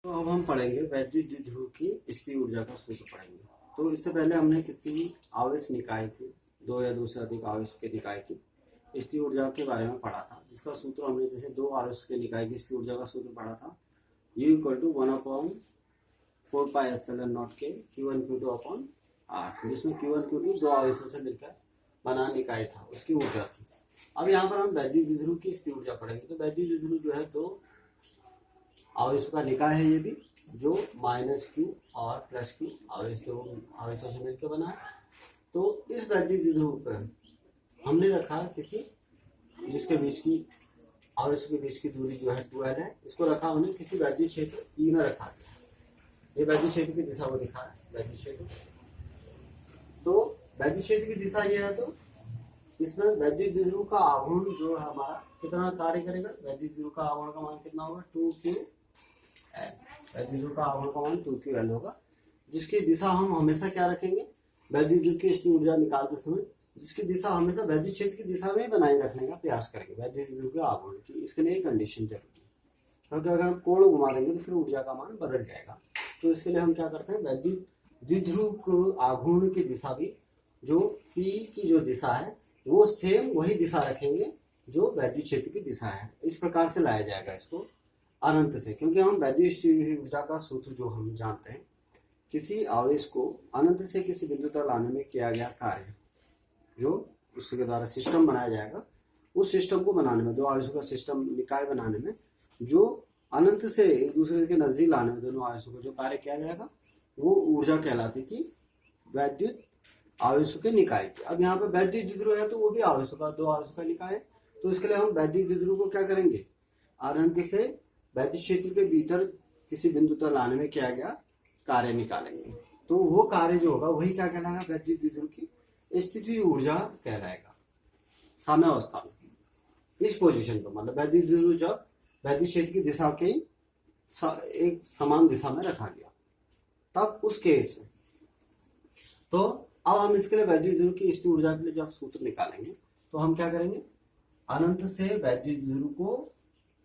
तो अब हम पढ़ेंगे वैद्युत द्विध्रुव की स्थिर ऊर्जा का सूत्र पढ़ेंगे। तो इससे पहले हमने किसी आवेश निकाय की, दो या दो से अधिक आवेश के निकाय की स्थिर ऊर्जा के बारे में पढ़ा था, जिसका सूत्र हमने जैसे दो आवेश के निकाय की स्थिर ऊर्जा का सूत्र पढ़ा था, U = 1/4πε0 के Q1 Q2 अपॉन R, जिसमें Q1 Q2 दो आवेशों से मिलकर बना निकाय था, उसकी ऊर्जा थी। अब यहाँ पर हम वैद्युत द्विध्रुव की स्थिर ऊर्जा पढ़ेंगे। तो वैद्युत द्विध्रुव जो है दो आवेशों का निकाय है, ये भी जो -Q और +Q आवेश दो आवेशों से मिलकर बना है। तो इस वैद्युत द्विध्रुव पर हमने रखा किसी जिसके बीच की आवेशों के बीच की दूरी जो है 2L है, इसको रखा हमने किसी वैद्युत क्षेत्र E में रखा गया। ये वैद्युत क्षेत्र की दिशा को दिखा है, वैद्युत क्षेत्र। तो वैद्युत क्षेत्र की दिशा ये है, तो इसमें वैद्युत द्विध्रुव का आघूर्ण जो है हमारा कितना कार्य करेगा। वैद्युत द्विध्रुव का आघूर्ण का मान कितना होगा, 2Ql। वैद्युत द्विध्रुव का आघूर्ण का मान 2Ql होगा, जिसकी दिशा हम हमेशा क्या रखेंगे, वैद्युत द्विध्रुव की स्थिर ऊर्जा निकालते समय जिसकी दिशा हमेशा वैद्युत क्षेत्र की दिशा में बनाए रखने का प्रयास करेंगे वैद्युत द्विध्रुव के आघूर्ण की। इसके लिए एक कंडीशन जरूरी है, क्योंकि अगर हम कोण घुमा देंगे तो फिर ऊर्जा का मान बदल जाएगा। तो इसके लिए हम क्या करते हैं, वैद्युत द्विध्रुव को आघूर्ण की दिशा भी जो P की जो दिशा है वो सेम वही दिशा रखेंगे जो वैद्युत क्षेत्र की दिशा है। इस प्रकार से लाया जाएगा इसको अनंत से, क्योंकि हम वैद्युत ऊर्जा का सूत्र जो हम जानते हैं, किसी आवेश को अनंत से किसी बिंदु तक लाने में किया गया कार्य जो उसके द्वारा सिस्टम बनाया जाएगा, उस सिस्टम को बनाने में, दो आवेशों का सिस्टम निकाय बनाने में जो अनंत से एक दूसरे के नजदीक लाने में दोनों आवेशों को जो कार्य किया जाएगा वो ऊर्जा कहलाती थी वैद्युत आवेशों के निकाय की। अब यहाँ पे वैद्युत द्विध्रुव है तो वो भी आवेशों का, दो आवेशों का निकाय है। तो इसके लिए हम वैद्युत द्विध्रुव को क्या करेंगे, अनंत से वैद्युत क्षेत्र के भीतर किसी बिंदु तक लाने में किया गया कार्य निकालेंगे। तो वो कार्य जो होगा वही क्या कहलाएगा, वैद्युत द्विध्रुव की स्थिति ऊर्जा कहलाएगा साम्यावस्था में। इस पोजीशन पर मतलब वैद्युत द्विध्रुव जब वैद्युत क्षेत्र की दिशा के एक समान दिशा में रखा गया, तब उस केस में तो अब हम इसके लिए वैद्युत द्विध्रुव की स्थिर ऊर्जा के लिए जब सूत्र निकालेंगे तो हम क्या करेंगे, अनंत से वैद्युत द्विध्रुव को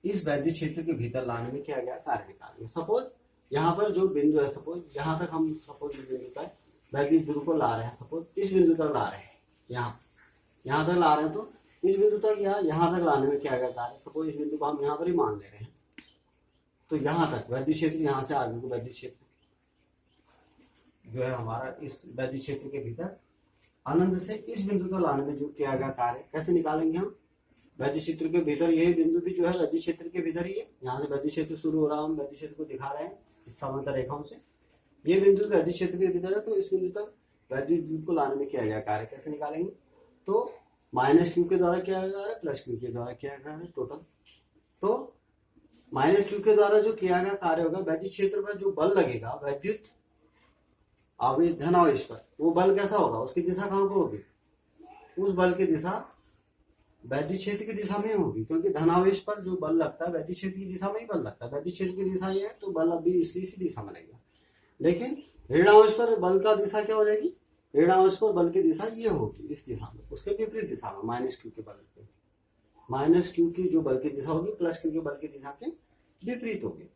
इस वैद्युत क्षेत्र के भीतर लाने में किया गया कार्य निकालेंगे। सपोज यहाँ पर जो बिंदु है, सपोज यहाँ तक हम सपोज इस बिंदु पर वैद्युत द्विध्रुव को ला रहे हैं, सपोज इस बिंदु तक ला रहे हैं, यहाँ तक ला रहे हैं, तो इस बिंदु तक या यहाँ तक लाने में किया गया कार्य, सपोज इस बिंदु को हम यहाँ पर ही मान ले रहे हैं, तो यहाँ तक वैद्युत क्षेत्र, यहाँ से आगे को वैद्युत क्षेत्र जो है हमारा इस वैद्युत क्षेत्र के भीतर अनंत से इस बिंदु तक लाने में जो किया गया कार्य कैसे निकालेंगे हम, वैद्युत क्षेत्र के भीतर यही बिंदु भी जो है वैद्युत क्षेत्र के भीतर ही है, यहाँ से वैद्युत क्षेत्र शुरू हो रहा है, हम वैद्युत क्षेत्र को दिखा रहे हैं इस समांतर रेखाओं से, ये बिंदु वैद्युत क्षेत्र के भीतर है, तो इस बिंदु तक वैद्युत द्विध्रुव को लाने में किया गया कार्य कैसे निकालेंगे, तो -Q के द्वारा किया गया कार्य +Q के द्वारा किया गया कार्य टोटल। तो -Q के द्वारा जो किया गया कार्य होगा, वैद्युत क्षेत्र पर जो बल लगेगा वैद्युत आवेश धन आवेश पर, वो बल कैसा होगा, उसकी दिशा कहाँ पर होगी, उस बल की दिशा वैद्युत क्षेत्र की दिशा में होगी, क्योंकि धनावेश पर जो बल लगता है वैद्युत क्षेत्र की दिशा में ही बल लगता है। वैद्युत क्षेत्र की दिशा ये है तो बल अभी इसी दिशा में लगेगा, लेकिन ऋणावेश पर बल का दिशा क्या हो जाएगी, ऋणावेश पर बल की दिशा ये होगी इस दिशा में, उसके विपरीत दिशा में -Q के बल के, -Q की जो बल की दिशा होगी +Q के बल की दिशा के विपरीत होगी।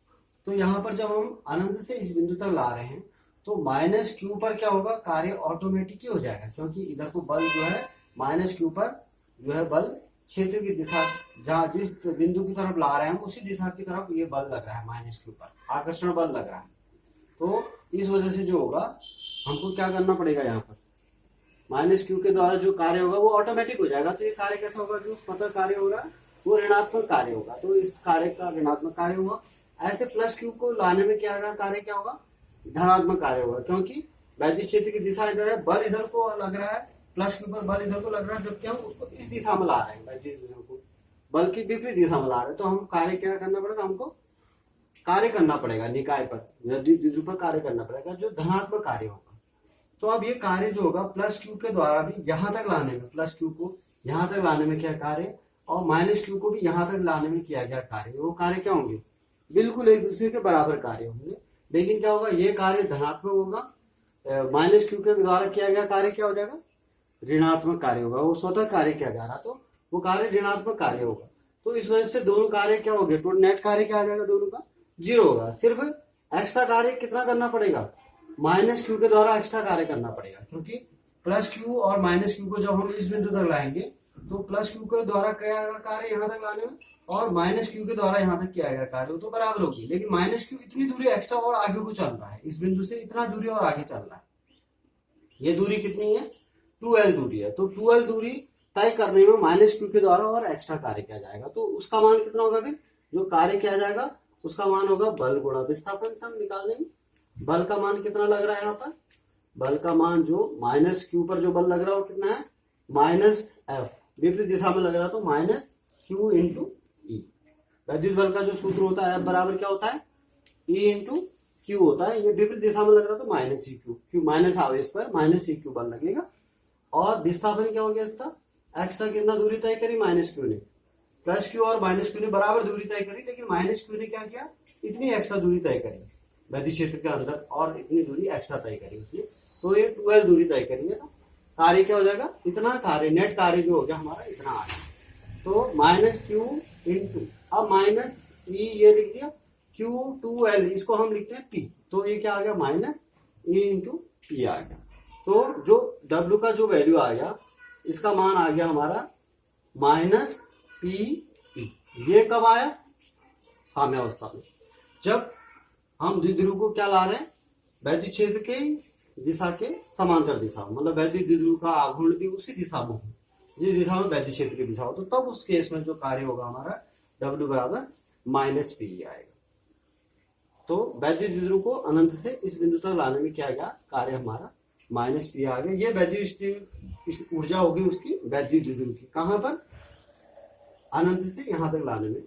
तो यहाँ पर जब हम अनंत से इस बिंदु तक ला रहे हैं तो -Q पर क्या होगा, कार्य ऑटोमेटिक ही हो जाएगा, क्योंकि इधर को बल जो है -Q पर जो है बल क्षेत्र की दिशा, जहाँ जिस बिंदु की तरफ ला रहे हैं हम उसी दिशा की तरफ ये बल लग रहा है, -Q पर आकर्षण बल लग रहा है। तो इस वजह से जो होगा हमको क्या करना पड़ेगा, यहाँ पर -Q के द्वारा जो कार्य होगा वो ऑटोमेटिक हो जाएगा। तो ये कार्य कैसा होगा, जो स्वतः कार्य हो रहा है वो ऋणात्मक कार्य होगा, तो इस कार्य का ऋणात्मक कार्य होगा। ऐसे +Q को लाने में किया गया कार्य क्या होगा, धनात्मक कार्य होगा, क्योंकि वैद्युत क्षेत्र की दिशा इधर है, बल इधर को लग रहा है, +Q पर बल इधर को लग रहा है, जबकि हम उसको इस दिशा में ला रहे हैं, वैद्युत द्विध्रुव को बल की विपरीत दिशा में ला रहे हैं। तो हम कार्य क्या करना पड़ेगा, हमको कार्य करना पड़ेगा निकाय पर, वैद्युत द्विध्रुव पर कार्य करना पड़ेगा जो धनात्मक कार्य होगा। तो अब ये कार्य जो होगा +Q के द्वारा भी यहाँ तक लाने में, +Q को यहाँ तक लाने में किया कार्य और -Q को भी यहाँ तक लाने में किया गया कार्य, वो कार्य क्या होंगे, बिल्कुल एक दूसरे के बराबर कार्य होंगे। लेकिन क्या होगा, ये कार्य धनात्मक होगा, -Q के द्वारा किया गया कार्य क्या हो जाएगा, ऋणात्मक कार्य होगा, वो स्वतः कार्य किया जा रहा तो वो कार्य ऋणात्मक कार्य होगा। तो इस वजह से दोनों कार्य क्या हो गए, नेट कार्य क्या आ जाएगा, दोनों का 0 होगा। सिर्फ एक्स्ट्रा कार्य कितना करना पड़ेगा, माइनस क्यू के द्वारा एक्स्ट्रा कार्य करना पड़ेगा, क्योंकि प्लस क्यू और माइनस क्यू को जब हम इस बिंदु तक लाएंगे तो प्लस क्यू के द्वारा किया गया कार्य यहाँ तक लाने में और माइनस क्यू के द्वारा यहाँ तक किया गया कार्य तो बराबर होगी, लेकिन माइनस क्यू इतनी दूरी एक्स्ट्रा और आगे को चल रहा है, इस बिंदु से इतना दूरी और आगे चल रहा है। ये दूरी कितनी है, 2l दूरी है। तो 2l दूरी तय करने में माइनस क्यू के द्वारा और एक्स्ट्रा कार्य किया जाएगा, तो उसका मान कितना होगा भाई, जो कार्य किया जाएगा उसका मान होगा बल गुणा विस्थापन से हम निकाल देंगे। बल का मान कितना लग रहा है यहाँ पर, बल का मान जो माइनस क्यू पर जो बल लग रहा है वो कितना है, माइनस एफ, विपरीत दिशा में लग रहा है तो माइनस क्यू इंटू ई। वैद्युत बल का जो सूत्र होता है एफ बराबर क्या होता है, ई इंटू क्यू होता है। ये विपरीत दिशा में लग रहा है तो minus E Q, Q minus आवेश पर माइनस ई क्यू बल लगेगा। और विस्थापन क्या हो गया इसका, एक्स्ट्रा कितना दूरी तय करी, माइनस क्यू ने, प्लस क्यू और माइनस क्यू ने बराबर दूरी तय करी, लेकिन माइनस क्यू ने क्या किया, इतनी एक्स्ट्रा दूरी तय करी वैद्युत क्षेत्र के अंदर और इतनी दूरी एक्स्ट्रा तय करी उसने, तो ये 12 दूरी तय करेंगे तो कार्य क्या हो जाएगा, इतना कार्य, नेट कार्य जो हो गया हमारा इतना आ गया। तो माइनस क्यू इंटू, अब माइनस ई ये लिख दिया, क्यू 2l इसको हम लिखते हैं पी, तो ये क्या आ गया, माइनस ई इंटू पी आ गया। तो जो डब्ल्यू का जो वैल्यू आ गया इसका मान आ गया हमारा माइनस पी ई। ये कब आया, साम्यावस्था में, जब हम द्विध्रुव को क्या ला रहे हैं, वैद्युत क्षेत्र के दिशा के समांतर दिशा, मतलब वैद्युत द्विध्रुव का आघूर्ण भी उसी दिशा में हो, जिस दिशा में वैद्युत क्षेत्र की दिशा हो, तो तब उस केस में जो कार्य होगा हमारा W बराबर माइनस पी आएगा। तो वैद्युत द्विध्रुव को अनंत से इस बिंदु तक लाने में क्या गया कार्य हमारा माइनस पी आ गया। ये वैद्युत ऊर्जा होगी उसकी वैद्युत द्विध्रुव की, कहां पर, अनंत से यहां तक लाने में।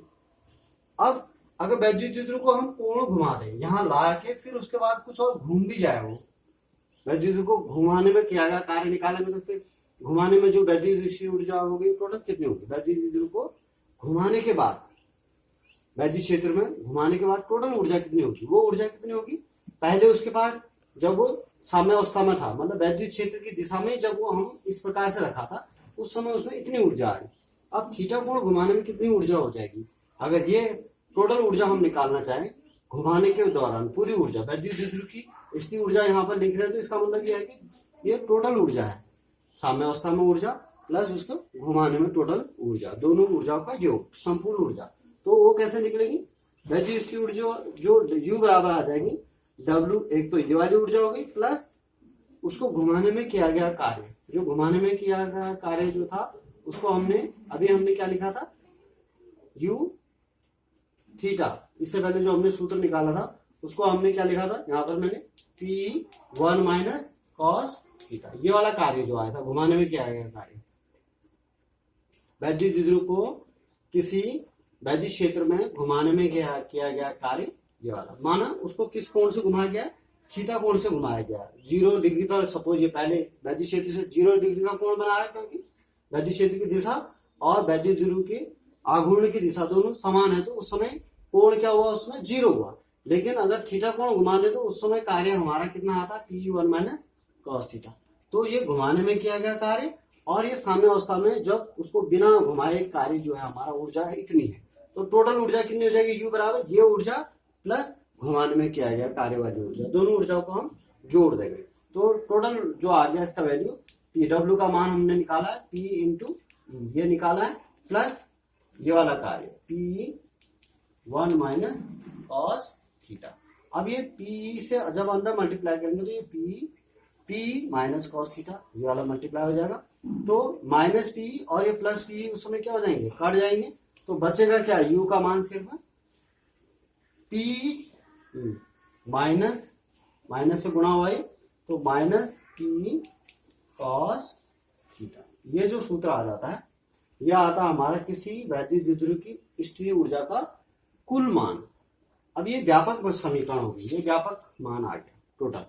अब अगर वैद्युत द्विध्रुव को हम कोण घुमा दें यहाँ ला के, फिर उसके बाद कुछ और घूम भी जाए, वो वैद्युत को घुमाने में किया गया कार्य निकालेंगे तो फिर घुमाने में जो वैद्युत ऊर्जा होगी टोटल कितनी होगी, वैद्युत द्विध्रुव को घुमाने के बाद वैद्युत क्षेत्र में घुमाने के बाद टोटल ऊर्जा कितनी होगी, वो ऊर्जा कितनी होगी, पहले उसके बाद जब वो साम्यावस्था में था, मतलब वैद्युत क्षेत्र की दिशा में जब वो हम इस प्रकार से रखा था उस समय उसमें इतनी ऊर्जा आई। अब थीटा कोण घुमाने में कितनी ऊर्जा हो जाएगी, अगर ये टोटल ऊर्जा हम निकालना चाहें घुमाने के दौरान, पूरी ऊर्जा वैद्युत द्विध्रुव की इसकी ऊर्जा यहाँ पर लिख रहे हैं, तो इसका मतलब ये है कि ये टोटल ऊर्जा है, साम्यावस्था में ऊर्जा प्लस उसको घुमाने में टोटल ऊर्जा, दोनों ऊर्जाओं का योग, संपूर्ण ऊर्जा। तो वो कैसे निकलेगी, वैद्युत की ऊर्जा जो U बराबर आ जाएगी W, एक तो ये वाली ऊर्जा हो गई प्लस उसको घुमाने में किया गया कार्य, जो घुमाने में किया गया कार्य जो था उसको हमने हमने क्या लिखा था, U थीटा, इससे पहले जो हमने सूत्र निकाला था उसको हमने क्या लिखा था, यहाँ पर मैंने P1 माइनस कॉस थीटा, ये वाला कार्य जो आया था घुमाने में किया गया कार्य, वैद्युत द्विध्रुव को किसी वैद्युत क्षेत्र में घुमाने में किया गया कार्य, ये वाला माना उसको किस कोण से घुमाया गया, थीटा कोण से घुमाया गया, 0 डिग्री पर। सपोज ये पहले वैद्युत क्षेत्र से 0 डिग्री का कोण बना रहा है, क्योंकि वैद्युत क्षेत्र की दिशा और वैद्युत द्विध्रुव की आघूर्ण की दिशा दोनों समान है, तो उस समय कोण क्या हुआ, उसमें 0 हुआ। लेकिन अगर थीटा कोण घुमा दे तो उस समय कार्य हमारा कितना आता, P1 माइनस कॉस थीटा। तो ये घुमाने में किया गया कार्य, और ये साम्यावस्था में जब उसको बिना घुमाए कार्य जो है हमारा ऊर्जा है इतनी है, तो टोटल ऊर्जा कितनी हो जाएगी, U बराबर ये ऊर्जा प्लस घुमाने में किया गया कार्य वाली ऊर्जा, दोनों ऊर्जाओं को हम जोड़ देंगे। तो टोटल जो आ गया इसका वैल्यू, PW का मान हमने निकाला है P इंटू ये निकाला है, प्लस ये वाला कार्य P1 माइनस कॉस थीटा। अब ये P से जब अंदर मल्टीप्लाई करेंगे तो ये P माइनस कॉस थीटा ये वाला मल्टीप्लाई हो जाएगा, तो माइनस P और ये प्लस P उस समय क्या हो जाएंगे, कट जाएंगे, तो बचेगा क्या, U का मान सिर्फ P माइनस से गुणा हुआ है, तो माइनस P कॉस थीटा। ये जो सूत्र आ जाता है यह आता हमारा किसी वैद्युत द्विध्रुव की स्थिर ऊर्जा का कुल मान। अब ये व्यापक समीकरण होगी, ये व्यापक मान आ गया टोटल।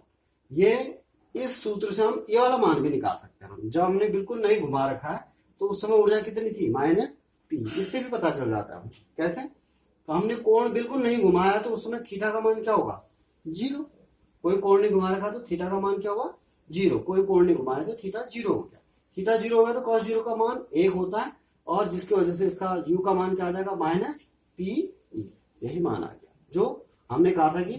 ये इस सूत्र से हम ये वाला मान भी निकाल सकते हैं, हम जब हमने बिल्कुल नहीं घुमा रखा है तो उस समय ऊर्जा कितनी थी, माइनस P। इससे भी पता चल जाता है कैसे, तो हमने कोण बिल्कुल नहीं घुमाया तो उस समय थीटा का मान क्या होगा, 0। कोई कोण नहीं घुमा रखा तो थीटा का मान क्या होगा, 0। कोई कोण नहीं घुमाया तो थीटा 0 हो गया। थीटा 0 हो गया तो कॉस 0 का मान 1 होता है, और जिसकी वजह से इसका U का मान क्या आ जाएगा, माइनस P। यही मान आ गया जो हमने कहा था कि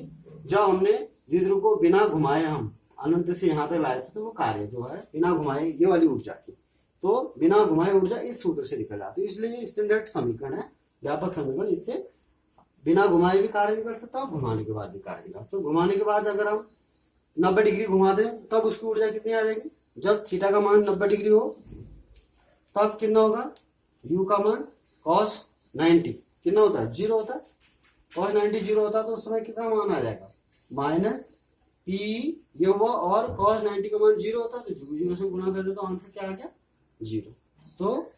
जब हमने द्विध्रुव को बिना घुमाए हम अनंत से यहाँ तक लाए थे, तो वो कार्य जो है बिना घुमाए ये वाली ऊर्जा थी, तो बिना घुमाए ऊर्जा इस सूत्र से निकल जाती है। इसलिए ये स्टैंडर्ड समीकरण है, व्यापक समीकरण। इससे बिना घुमाए भी कार्य निकल सकता है, घुमाने के बाद भी कार्य निकल। तो घुमाने के बाद अगर हम 90 डिग्री घुमा दें तब उसकी ऊर्जा कितनी आ जाएगी? जब थीटा का मान 90 डिग्री हो तब कितना होगा? यू का मान cos 90 कितना होता है? 0 होता है। cos 90 0 होता है तो उस समय कितना मान आ जाएगा? माइनस पी ये हुआ, और cos 90 का मान 0 होता है तो 0 से गुणा कर दे तो आंसर क्या आ गया? 0। तो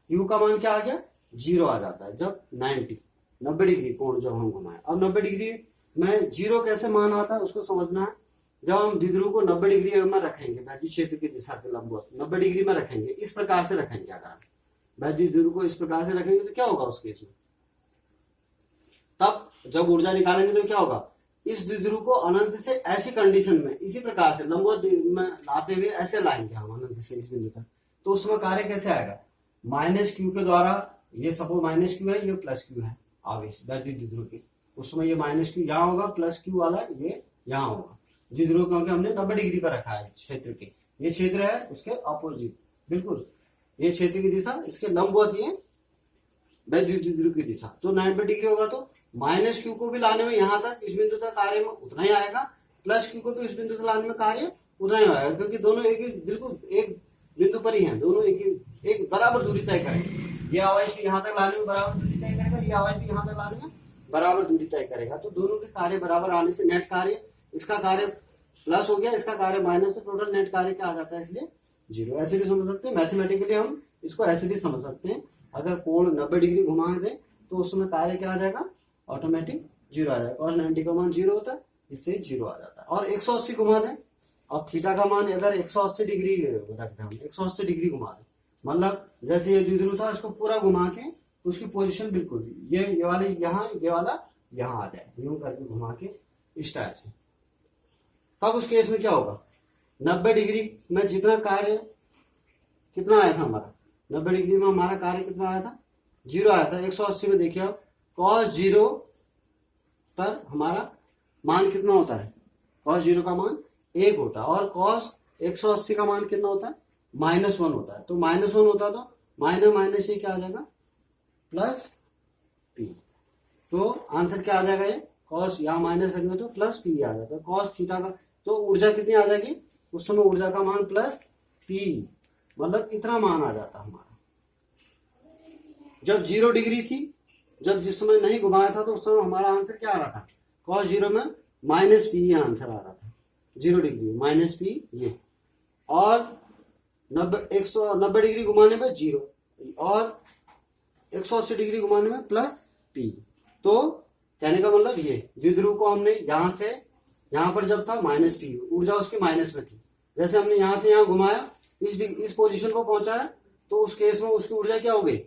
यू का मान क्या आ गया? 0 आ जाता है जब 90 डिग्री कोण जब हम घुमाए। अब 90 डिग्री में 0 कैसे मान आता है उसको समझना है। जब हम द्विध्रुव को 90 डिग्री में रखेंगे, वैद्युत क्षेत्र की दिशा के लंबवत 90 डिग्री में रखेंगे, इस प्रकार से रखेंगे, अगर हम वैद्युत द्विध्रुव को इस प्रकार से रखेंगे तो क्या होगा उस केस में? तब जब ऊर्जा निकालेंगे तो क्या होगा? इस द्विध्रुव को अनंत से ऐसी कंडीशन में इसी प्रकार से लंबवत में लाते हुए ऐसे लाएंगे हम अनंत से इस बिंदु तक, तो उसमें कार्य कैसे आएगा? माइनस क्यू के द्वारा, ये सपोज माइनस क्यू है, ये प्लस क्यू है आवेश वैद्युत द्विध्रुव की, उसमें ये माइनस क्यू यहाँ होगा, प्लस क्यू वाला ये यहाँ होगा। द्विध्रुव क्योंकि हमने 90 डिग्री पर रखा है क्षेत्र के, ये क्षेत्र है उसके अपोजिट, बिल्कुल ये क्षेत्र की दिशा, इसके लंबवत ये वैद्युत द्विध्रुव की दिशा, तो 90 डिग्री होगा। तो माइनस क्यू को भी लाने में यहाँ तक इस बिंदु तक कार्य में उतना ही आएगा, प्लस क्यू को भी इस बिंदु तक लाने में कार्य उतना ही आएगा, क्योंकि दोनों एक ही बिल्कुल एक बिंदु पर ही हैं, दोनों एक बराबर दूरी तय करेंगे। ये आवेश भी यहाँ तक लाने में बराबर दूरी तय करेगा, ये आवेश भी यहाँ तक लाने में बराबर दूरी तय करेगा, तो दोनों के कार्य बराबर आने से नेट कार्य, इसका कार्य प्लस हो गया, इसका कार्य माइनस, तो टोटल नेट कार्य क्या आ जाता है? इसलिए 0। ऐसे भी समझ सकते हैं, मैथमेटिकली हम इसको ऐसे भी समझ सकते हैं। अगर कोण 90 डिग्री घुमा दें तो उसमें कार्य क्या आ जाएगा? ऑटोमेटिक 0 आ जाएगा। और 90 का मान 0 होता है, इससे 0 आ जाता है। और 180 घुमा दें, अब थीटा का मान अगर 180 डिग्री रख दें, हम 180 डिग्री घुमा दें, मतलब जैसे ये द्विध्रुव था इसको पूरा घुमा के उसकी पोजीशन बिल्कुल ये वाले यहाँ, ये वाला यहाँ आ जाए, यूं करके घुमा के इस टाइप से, तब उस केस में क्या होगा? 90 डिग्री में जितना कार्य कितना आया था हमारा, 90 डिग्री में हमारा कार्य कितना आया था? 0 आया था। 180 में देखिए आप, cos 0 पर हमारा मान कितना होता है? cos 0 का मान 1 होता है, और cos 180 का मान कितना होता है? -1 होता है। तो -1 होता तो माइनस माइनस ये क्या आ जाएगा? Plus P. तो आंसर क्या आ जाएगा? ये cos यहाँ माइनस रखेंगे तो प्लस पी आ जाता है। cos थीटा का तो ऊर्जा कितनी आ जाएगी उस समय? ऊर्जा का मान प्लस पी, मतलब इतना मान आ जाता हमारा। जब 0 डिग्री थी, जब जिस समय नहीं घुमाया था, तो उस समय हमारा आंसर क्या आ रहा था? cos 0 में माइनस पी आंसर आ रहा था, 0 डिग्री माइनस पी ये, और 190 डिग्री घुमाने में 0 और 180 डिग्री घुमाने में प्लस पी। तो कहने का मतलब ये द्विध्रुव को हमने यहाँ से यहाँ पर जब था माइनस पी, ऊर्जा उसकी माइनस में थी, जैसे हमने यहाँ से यहाँ घुमाया, इस पोजीशन पर पहुंचाया, तो उस केस में उसकी ऊर्जा क्या हो गई?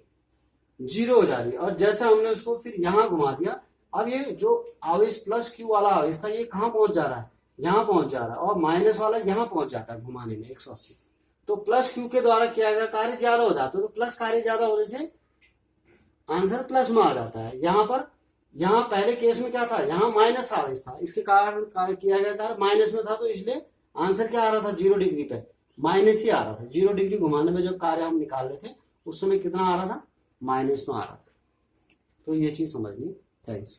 0 हो जा रही है। और जैसे हमने उसको फिर यहाँ घुमा दिया, अब ये जो आवेश प्लस क्यू वाला आवेश था ये कहाँ पहुंच जा रहा है? यहाँ पहुंच जा रहा है, और माइनस वाला यहाँ पहुंच जाता है घुमाने में 180। तो प्लस क्यू के द्वारा किया गया कार्य ज्यादा हो जाता है, तो प्लस कार्य ज्यादा होने से आंसर प्लस में आ जाता है। यहाँ पर यहाँ पहले केस में क्या था? यहाँ माइनस आवेश था, इसके कारण कार्य किया गया कार्य माइनस में था, तो इसलिए आंसर क्या आ रहा था? 0 डिग्री पे माइनस ही आ रहा था। 0 डिग्री घुमाने में जब कार्य हम निकाल रहे थे उस समय कितना आ रहा था? माइनस में आ रहा था। तो ये चीज समझनी। थैंक्स।